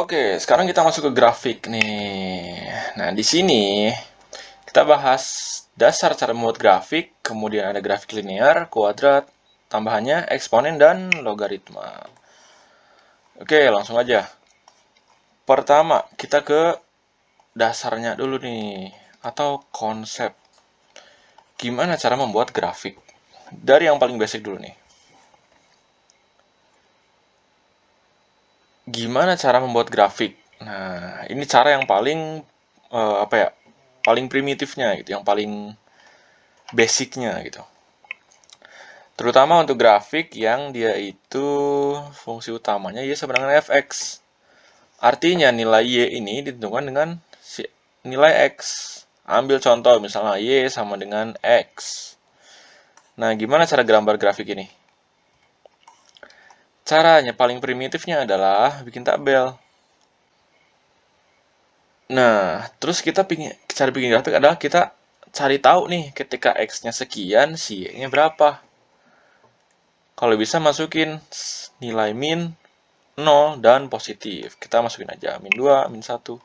Oke, sekarang kita masuk ke grafik nih. Nah, di sini kita bahas dasar cara membuat grafik, kemudian ada grafik linear, kuadrat, tambahannya, eksponen, dan logaritma. Oke, langsung aja. Pertama, kita ke dasarnya dulu nih, atau konsep. Gimana cara membuat grafik? Dari yang paling basic dulu nih. Gimana cara membuat grafik? Nah, ini cara yang paling apa ya? Paling primitifnya gitu, yang paling basicnya gitu. Terutama untuk grafik yang dia itu fungsi utamanya y sama dengan fx. Artinya nilai y ini ditentukan dengan nilai x. Ambil contoh misalnya y sama dengan x. Nah, gimana cara gambar grafik ini? Caranya paling primitifnya adalah bikin tabel. Nah, terus kita cara bikin grafik adalah kita cari tahu nih ketika x-nya sekian, si y-nya berapa. Kalau bisa masukin nilai min 0 dan positif. Kita masukin aja min 2, min 1. 0,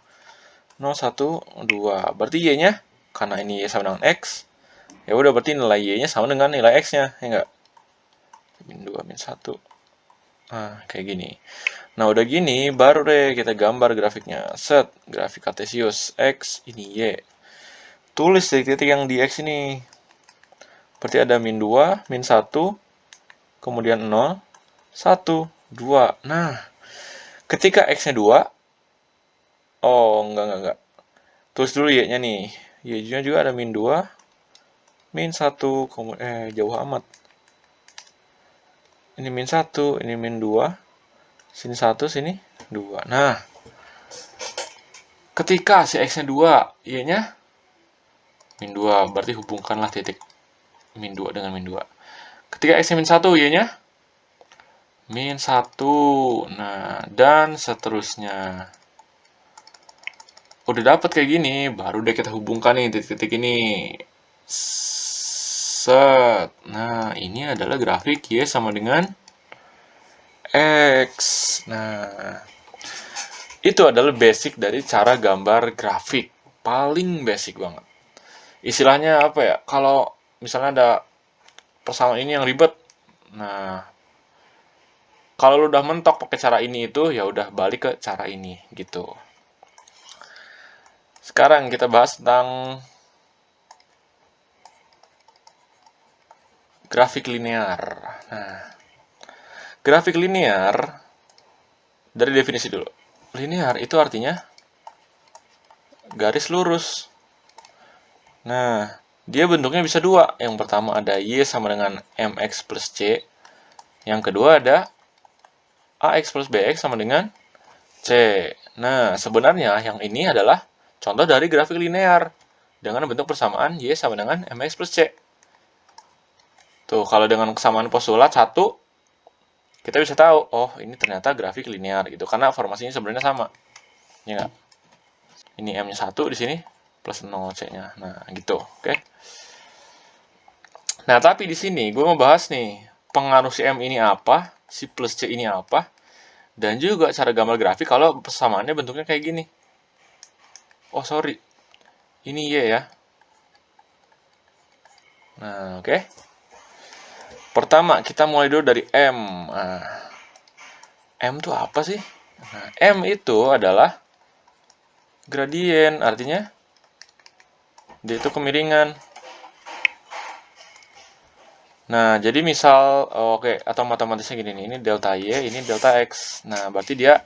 1, 2. Berarti y-nya karena ini y sama dengan x, ya udah berarti nilai y-nya sama dengan nilai x-nya, ya enggak? Min 2, min 1. Nah, kayak gini. Nah, udah gini baru deh kita gambar grafiknya. Set, grafik kartesius x ini y. Tulis titik-titik yang di x ini. Berarti ada min 2, min 1, kemudian 0, 1, 2. Nah, ketika x-nya 2, oh, enggak. Tulis dulu y-nya nih. Y-nya juga ada min 2, min 1, jauh amat. Ini min 1, ini min 2, sini 1, sini 2. Nah, ketika si x-nya 2, y-nya min 2, berarti hubungkanlah titik min 2 dengan min 2. Ketika x-nya min 1, y-nya min 1. Nah, dan seterusnya. Udah dapet kayak gini, baru deh kita hubungkan nih titik-titik ini. Set. Nah, ini adalah grafik y sama dengan x. Nah, itu adalah basic dari cara gambar grafik. Paling basic banget. Istilahnya apa ya? Kalau misalnya ada persamaan ini yang ribet, nah, kalau lu udah mentok pakai cara ini itu, ya udah balik ke cara ini gitu. Sekarang kita bahas tentang grafik linear. Nah, grafik linear dari definisi dulu. Linear itu artinya garis lurus. Nah, dia bentuknya bisa dua. Yang pertama ada y sama dengan mx plus c. Yang kedua ada ax plus bx sama dengan c. Nah, sebenarnya yang ini adalah contoh dari grafik linear dengan bentuk persamaan y sama dengan mx plus c. Tuh, kalau dengan kesamaan postulat 1, kita bisa tahu, oh ini ternyata grafik linear gitu, karena formasinya sebenarnya sama. Ya enggak? Ini M-nya 1 di sini, plus 0 C-nya. Nah, gitu. Oke. Nah, tapi di sini gue mau bahas nih, pengaruh si M ini apa, si plus C ini apa, dan juga cara gambar grafik kalau persamaannya bentuknya kayak gini. Oh, sorry. Ini Y ya. Nah, oke. Pertama, kita mulai dulu dari M. Nah, M itu apa sih? Nah, M itu adalah gradien, artinya dia itu kemiringan. Nah, jadi misal, oke, atau matematisnya gini nih, ini delta Y, ini delta X. Nah, berarti dia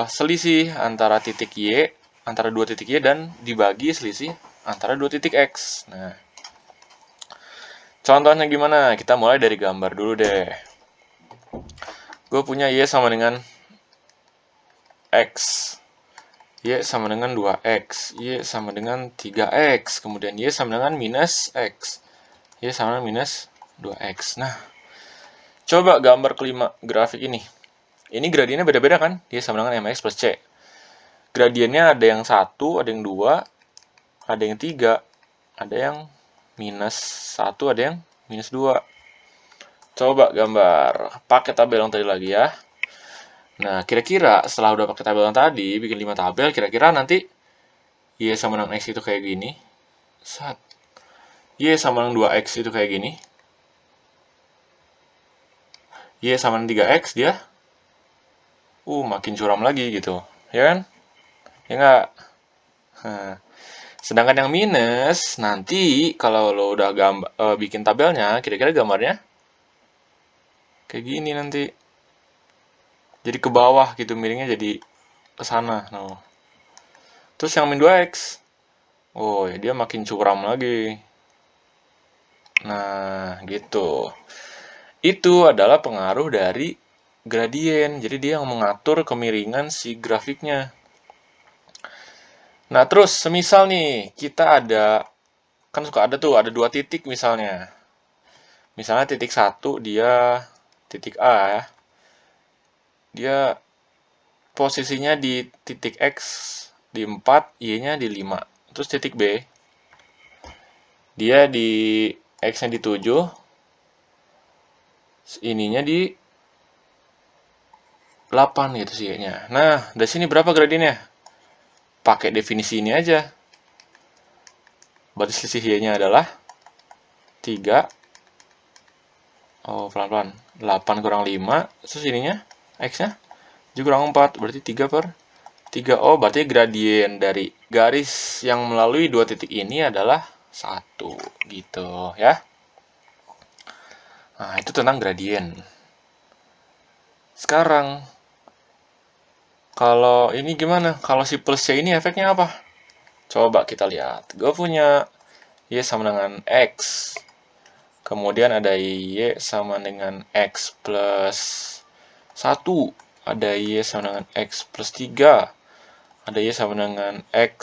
selisih antara titik Y, antara dua titik Y, dan dibagi selisih antara dua titik X. Nah, contohnya gimana? Kita mulai dari gambar dulu deh. Gue punya Y sama dengan X. Y sama dengan 2X. Y sama dengan 3X. Kemudian Y sama dengan minus X. Y sama dengan minus 2X. Nah, coba gambar kelima grafik ini. Ini gradiennya beda-beda kan? Y sama dengan mx plus c. Gradiennya ada yang 1, ada yang 2, ada yang 3, ada yang minus 1, ada yang minus 2. Coba gambar. Pakai tabel yang tadi lagi ya. Nah, kira-kira setelah udah pakai tabel yang tadi, bikin 5 tabel, kira-kira nanti Y sama dengan X itu kayak gini. Y sama dengan 2X itu kayak gini. Y sama dengan 3X dia makin curam lagi gitu. Ya kan? Ya nggak? Nah, sedangkan yang minus, nanti kalau lo udah bikin tabelnya, kira-kira gambarnya kayak gini nanti. Jadi ke bawah gitu, miringnya jadi ke sana. Nah. Terus yang min 2X, ya dia makin curam lagi. Nah, gitu. Itu adalah pengaruh dari gradien. Jadi dia yang mengatur kemiringan si grafiknya. Nah, terus semisal nih kita kan suka ada 2 titik misalnya. Misalnya titik 1 dia titik A ya. Dia posisinya di titik X di 4, Y-nya di 5. Terus titik B dia di X-nya di 7, ininya di 8 gitu sih Y-nya. Nah, dari sini berapa gradiennya? Pakai definisi ini aja. Berarti selisih Y-nya adalah 3. Pelan-pelan. 8 kurang 5. Terus ininya, X-nya kurang 4. Berarti 3 per 3. Berarti gradien dari garis yang melalui 2 titik ini adalah 1. Gitu ya. Nah, itu tentang gradien. Sekarang, kalau ini gimana? Kalau si plus C ini efeknya apa? Coba kita lihat. Gue punya Y sama dengan X. Kemudian ada Y sama dengan X plus 1. Ada Y sama dengan X plus 3. Ada Y sama dengan X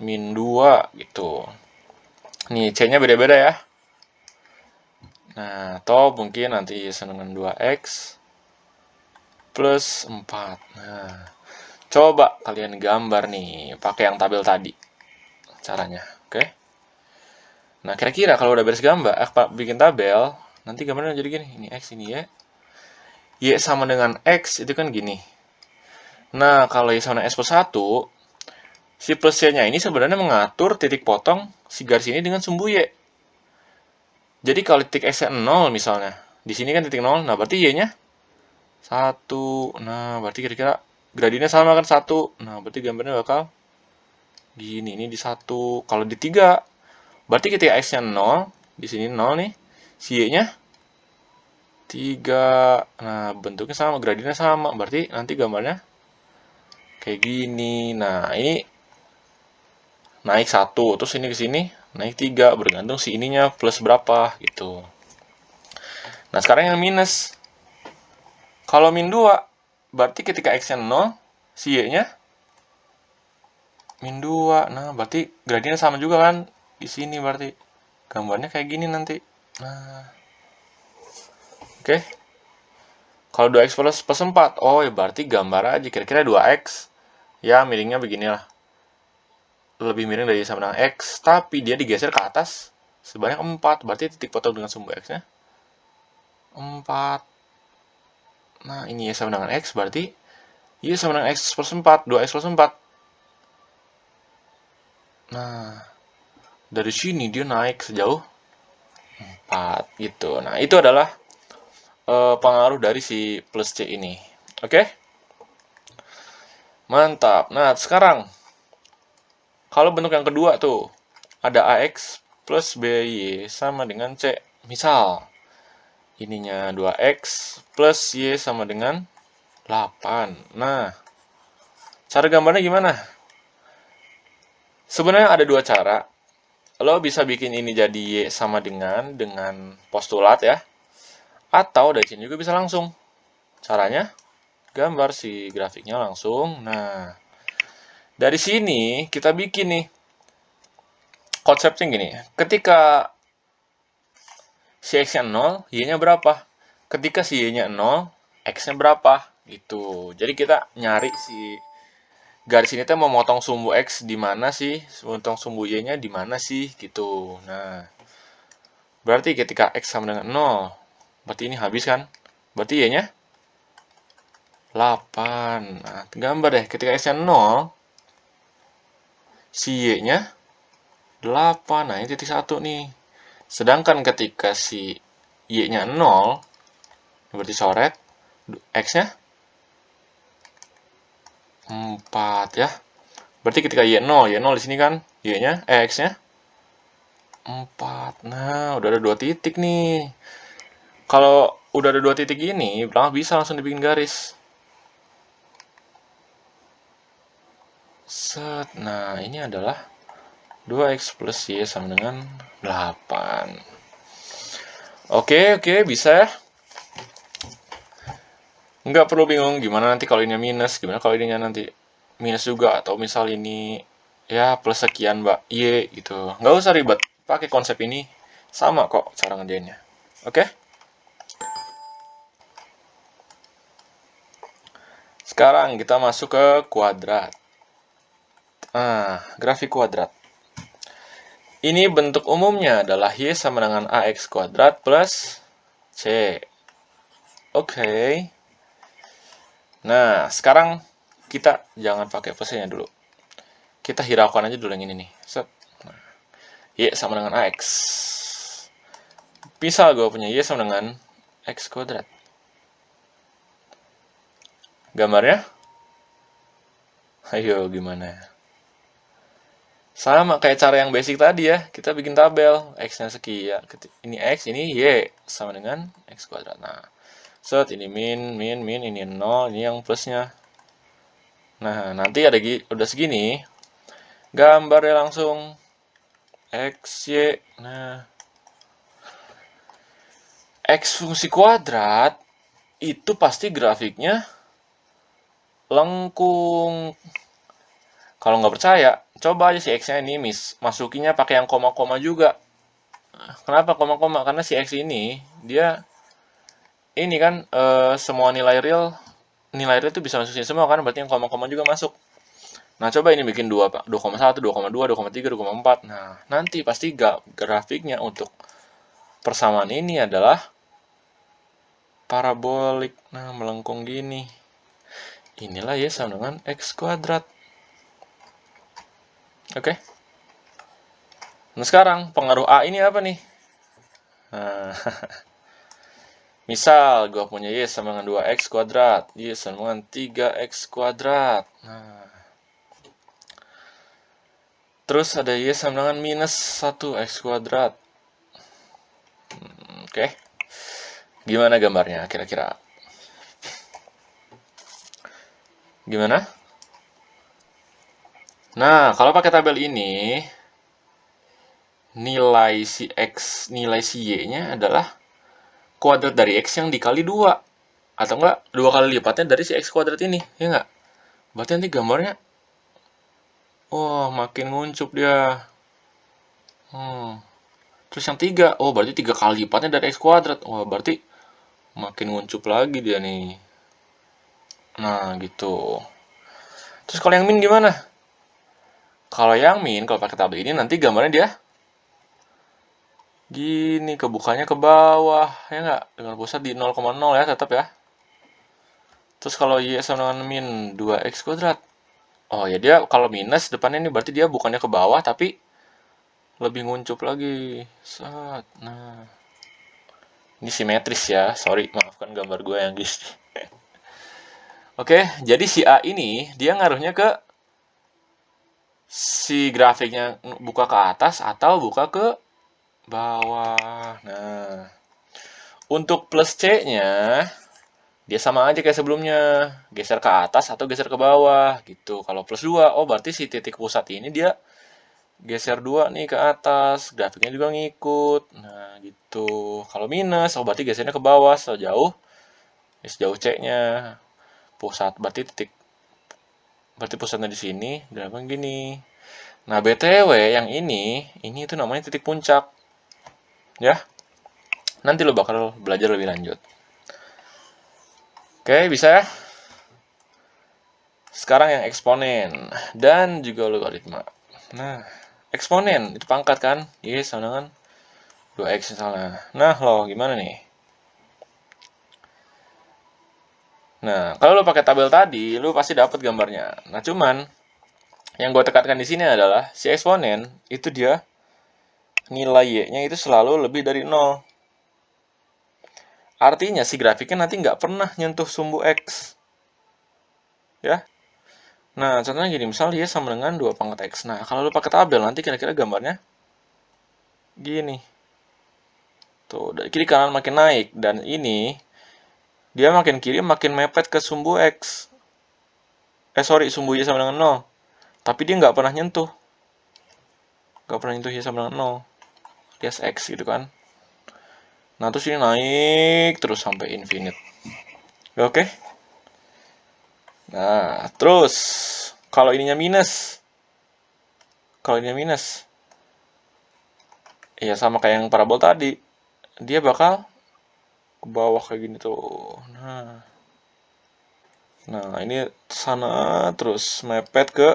min 2 gitu. Nih, C-nya beda-beda ya. Nah, atau mungkin nanti Y sama dengan 2X plus 4. Nah, coba kalian gambar nih, pakai yang tabel tadi. Caranya, oke? Nah, kira-kira kalau udah beres gambar, bikin tabel, nanti gambarnya jadi gini. Ini X, ini Y. Y sama dengan X itu kan gini. Nah, kalau Y sama dengan X plus 1, si plus Y-nya ini sebenarnya mengatur titik potong si garis ini dengan sumbu Y. Jadi kalau titik X-nya 0 misalnya, di sini kan titik 0, nah berarti Y-nya 1. Nah, berarti kira-kira gradiennya sama kan 1. Nah, berarti gambarnya bakal gini, ini di 1. Kalau di 3, berarti ketika X-nya 0, di sini 0 nih, si Y-nya 3. Nah, bentuknya sama, gradiennya sama. Berarti nanti gambarnya kayak gini. Nah, ini naik 1, terus ini ke sini naik 3, bergantung si ininya plus berapa gitu. Nah, sekarang yang minus. Kalau min 2, berarti ketika X-nya 0, si Y-nya min 2. Nah, berarti gradiennya sama juga kan di sini, berarti gambarnya kayak gini nanti. Nah, oke. Kalau 2X plus 4, ya berarti gambar aja kira-kira 2X. Ya, miringnya beginilah. Lebih miring dari sama dengan X, tapi dia digeser ke atas sebanyak 4. Berarti titik potong dengan sumbu X-nya 4. Nah, ini Y sama dengan X, berarti Y sama dengan X plus 4, 2X plus 4. Nah, dari sini dia naik sejauh 4 gitu. Nah, itu adalah pengaruh dari si plus C ini. Oke? Mantap. Nah, sekarang kalau bentuk yang kedua tuh ada AX plus BY sama dengan C. Misal ininya 2X plus Y sama dengan 8. Nah, cara gambarnya gimana? Sebenarnya ada 2 cara. Lo bisa bikin ini jadi Y sama dengan postulat ya. Atau dari sini juga bisa langsung. Caranya gambar si grafiknya langsung. Nah, dari sini kita bikin nih konsepnya gini. Ketika si X-nya 0, Y-nya berapa? Ketika si Y-nya 0, X-nya berapa? Gitu. Jadi kita nyari si garis ini tuh mau motong sumbu X di mana sih? Motong sumbu Y-nya di mana sih? Gitu. Nah, berarti ketika X sama dengan 0, berarti ini habis kan? Berarti Y-nya 8. Nah, gambar deh, ketika X-nya 0, si Y-nya 8. Nah, ini titik 1 nih. Sedangkan ketika si Y-nya 0, berarti coret, X-nya 4 ya. Berarti ketika Y0 di sini kan, Y-nya, X-nya 4. Nah, udah ada 2 titik nih. Kalau udah ada 2 titik ini, bisa langsung dibikin garis. Set. Nah, ini adalah 2X plus Y sama dengan 8. Oke, bisa ya. Nggak perlu bingung gimana nanti kalau ini minus, gimana kalau ininya nanti minus juga, atau misal ini ya plus sekian mbak Y gitu. Nggak usah ribet, pakai konsep ini sama kok cara ngerjainnya. Oke? Sekarang kita masuk ke kuadrat. Nah, grafik kuadrat. Ini bentuk umumnya adalah Y sama dengan AX kuadrat plus C. Oke. Nah, sekarang kita jangan pakai plusnya dulu. Kita hiraukan aja dulu yang ini nih. Set. Nah, Y sama dengan AX. Misal gue punya Y sama dengan X kuadrat. Gambarnya? Ayo, gimana? Sama kayak cara yang basic tadi ya. Kita bikin tabel. X-nya sekian. Ini X, ini Y. Sama dengan X kuadrat. Nah, set, ini min, ini 0, ini yang plusnya. Nah, nanti udah segini, gambarnya langsung X, Y. Nah, X fungsi kuadrat itu pasti grafiknya lengkung. Kalau nggak percaya, coba aja si X-nya ini masukinya pakai yang koma-koma juga. Kenapa koma-koma? Karena si X ini, dia ini kan semua nilai real itu bisa masukin semua kan, berarti yang koma-koma juga masuk. Nah, coba ini bikin 2,1, 2,2, 2,3, 2,4. Nah, nanti pasti grafiknya untuk persamaan ini adalah parabolik. Nah, melengkung gini. Inilah ya sama dengan X kuadrat. Oke. Nah, sekarang pengaruh A ini apa nih? Nah, misal gue punya Y sama dengan 2X kuadrat. Y sama dengan 3X kuadrat. Nah, terus ada Y sama dengan minus 1X kuadrat. Oke. Gimana gambarnya kira-kira? Gimana? Nah, kalau pakai tabel ini, nilai si X, nilai si Y-nya adalah kuadrat dari X yang dikali 2. Atau enggak, 2 kali lipatnya dari si X kuadrat ini. Ya enggak? Berarti nanti gambarnya, wah, makin nguncup dia. Terus yang 3, oh berarti 3 kali lipatnya dari X kuadrat. Wah, berarti makin nguncup lagi dia nih. Nah, gitu. Terus kalau yang min gimana? Kalau yang min, kalau pakai tabel ini nanti gambarnya dia gini, kebukanya ke bawah, ya nggak? Dengan pusat di 0,0 ya, tetap ya. Terus kalau Y sama dengan min 2X kuadrat. Oh ya, dia kalau minus depannya ini berarti dia bukannya ke bawah, tapi lebih nguncup lagi. Set. Nah, ini simetris ya, sorry, maafkan gambar gue yang gini. Oke, jadi si A ini, dia ngaruhnya ke si grafiknya buka ke atas atau buka ke bawah. Nah, untuk plus C-nya, dia sama aja kayak sebelumnya. Geser ke atas atau geser ke bawah gitu. Kalau plus 2, oh berarti si titik pusat ini dia geser 2 nih ke atas. Grafiknya juga ngikut. Nah, gitu. Kalau minus, oh berarti gesernya ke bawah sejauh C-nya. Pusat, berarti pusatnya di sini, grafiknya gini. Nah, BTW yang ini itu namanya titik puncak. Ya, nanti lo bakal belajar lebih lanjut. Oke, bisa ya? Sekarang yang eksponen dan juga logaritma. Nah, eksponen itu pangkat kan? Yes, sama dengan 2x misalnya. Nah, lo gimana nih? Nah, kalau lo pakai tabel tadi, lo pasti dapat gambarnya. Nah, cuman yang gue tekankan di sini adalah si eksponen itu dia nilai y-nya itu selalu lebih dari 0. Artinya si grafiknya nanti nggak pernah nyentuh sumbu x. Ya. Nah, contohnya gini, misalnya y sama dengan 2 pangkat x. Nah, kalau lo pakai tabel, nanti kira-kira gambarnya gini. Tuh, dari kiri kanan makin naik. Dan ini, dia makin kiri makin mepet ke sumbu x. Sumbu y sama dengan 0. Tapi dia nggak pernah nyentuh. Nggak pernah nyentuh y sama dengan 0. Dia x gitu kan. Nah, terus ini naik terus sampai infinite. Oke? Nah, terus kalau ininya minus. Kalau ininya minus. Ya sama kayak yang parabol tadi. Dia bakal ke bawah kayak gini tuh. Nah, ini sana terus mepet ke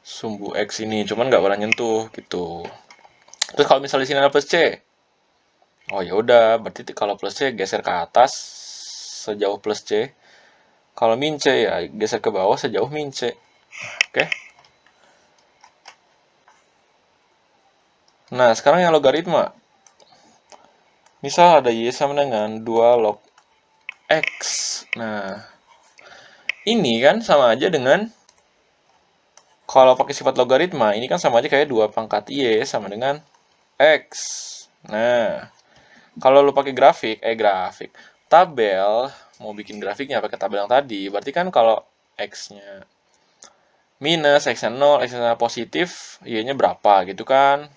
sumbu x ini, cuman nggak pernah nyentuh gitu. Terus kalau misalnya di sini ada plus c, oh ya udah, berarti kalau plus c geser ke atas sejauh plus c. Kalau min c ya geser ke bawah sejauh min c. Oke. Nah, sekarang yang logaritma. Misal ada y sama dengan 2 log x. Nah, ini kan sama aja dengan kalau pakai sifat logaritma, ini kan sama aja kayak 2 pangkat y sama dengan x. Nah, kalau lu pakai grafik, tabel, mau bikin grafiknya pakai tabel yang tadi, berarti kan kalau x-nya minus, x-nya 0, x-nya positif, y-nya berapa gitu kan.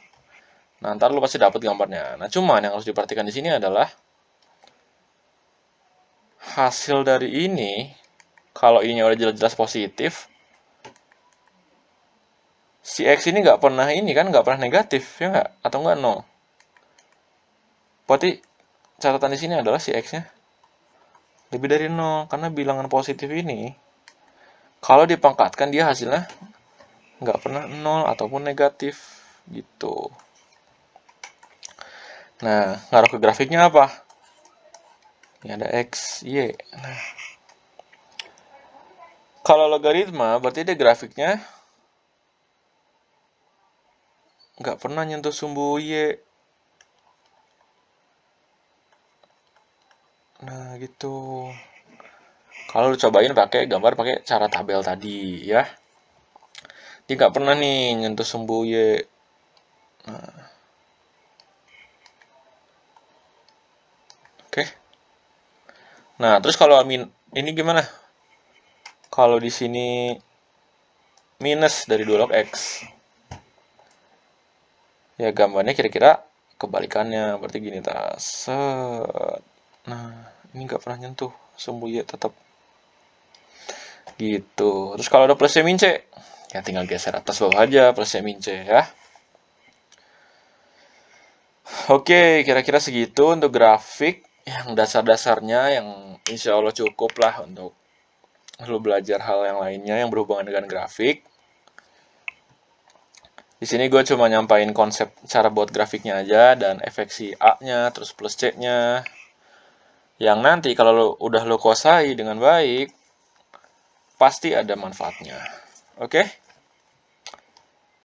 Nah, ntar lu pasti dapat gambarnya. Nah, cuman yang harus diperhatikan di sini adalah hasil dari ini, kalau ininya udah jelas-jelas positif, si x ini nggak pernah ini kan, nggak pernah negatif, ya nggak? Atau nggak 0. Berarti catatan di sini adalah si x-nya lebih dari 0, karena bilangan positif ini, kalau dipangkatkan dia hasilnya nggak pernah 0 ataupun negatif, gitu. Nah, ngaruh ke grafiknya apa? Ini ada x, y. Nah, kalau logaritma, berarti dia grafiknya nggak pernah nyentuh sumbu y. Nah, gitu. Kalau cobain pakai gambar pakai cara tabel tadi, ya. Dia nggak pernah nih nyentuh sumbu y. Nah, oke. Nah, terus kalau ini gimana? Kalau di sini minus dari 2 log x. Ya gambarnya kira-kira kebalikannya. Berarti gini, set. Nah, ini nggak pernah nyentuh sumbu y tetap. Gitu. Terus kalau ada plus C min C, ya tinggal geser atas bawah aja plus C min C ya. Oke, kira-kira segitu untuk grafik yang dasar-dasarnya, yang insya Allah cukup lah untuk lo belajar hal yang lainnya yang berhubungan dengan grafik. Di sini gue cuma nyampain konsep cara buat grafiknya aja dan efek si A-nya, terus plus C-nya. Yang nanti kalau udah lo kuasai dengan baik, pasti ada manfaatnya. Oke?